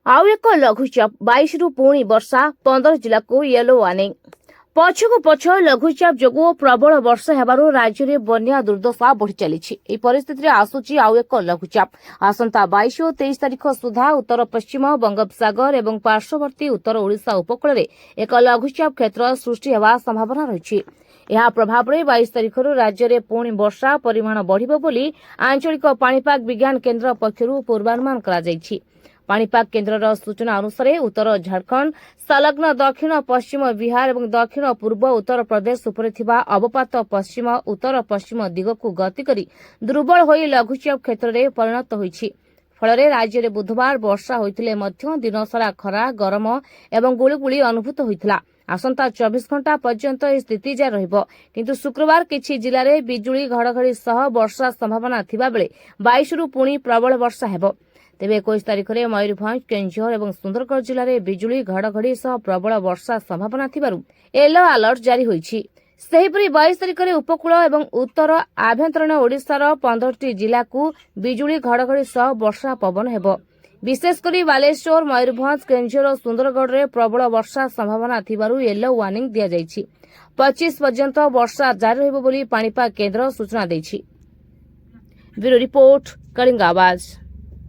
आउ एक लघुचाप 22 रु पुणी वर्षा 15 जिला को येलो वार्निंग। पछकु पछ लघुचाप जोगु प्रबल वर्षा हेबारु राज्य में बन्या दुर्दशा बढ़ी चली। परिस्थिति आसुची आउ एक लघुचाप। आसंता 22 और 23 तारिख सुधा उत्तर पश्चिम बंगोपसागर एवं पार्श्ववर्ती उत्तर ओडिशा उपकूल में एक लघुचाप क्षेत्र सृष्टि हेबा संभावना रही। यह प्रभाव में 22 तारिख राज्य में पुणी वर्षा परिमाण बढ़िबो बोली आंचलिक पाणीपाग विज्ञान केन्द्र पक्षरु पूर्वानुमान करा जायछि। पाणीपाग केन्द्रर सूचना अनुसार उत्तर झारखंड संलग्न दक्षिण पश्चिम बिहार और दक्षिण पूर्व उत्तर प्रदेश उपरे थिबा अवपात पश्चिम उत्तर पश्चिम दिगकु गति करी दुर्बल होई लघुचाप क्षेत्र में परिणत होईछि। फल राज्य में बुधवार वर्षा होइतिले मध्य दिनसारा खरा गरम एवं गुळुगुळी अनुभूत होइतिला। आसंता 24 घंटा पर्यंत यह स्थिति जारी रहिबो, किंतु शुक्रवार किछि जिले में बिजुली घड़घड़ी सह वर्षा संभावना थिबा बेले 22 रु पुणी प्रबल वर्षा हेबो। तेबे 21 तारिख में मयूरभंज केन्दुझर और सुंदरगढ़ जिले में बिजुली घड़घड़ी सह प्रबल वर्षा संभावना थिबारु येलो अलर्ट जारी होईछि। सेहिपरि 22 तारिख में उपकूल और उत्तर आभ्यंतरीण ओडिशार 15टी जिला को बिजुली घड़घड़ी सह वर्षा पवन हेबो। विशेषकर बालेश्वर मयूरभंज केन्दुझर और सुंदरगढ़ में प्रबल वर्षा संभावना थिबारु येलो वार्निंग दिया जायछि। 25 पर्यंत वर्षा जारी रहिबो बोली पाणीपाग केन्द्र सूचना दैछि। ब्यूरो रिपोर्ट, कलिंग आवाज।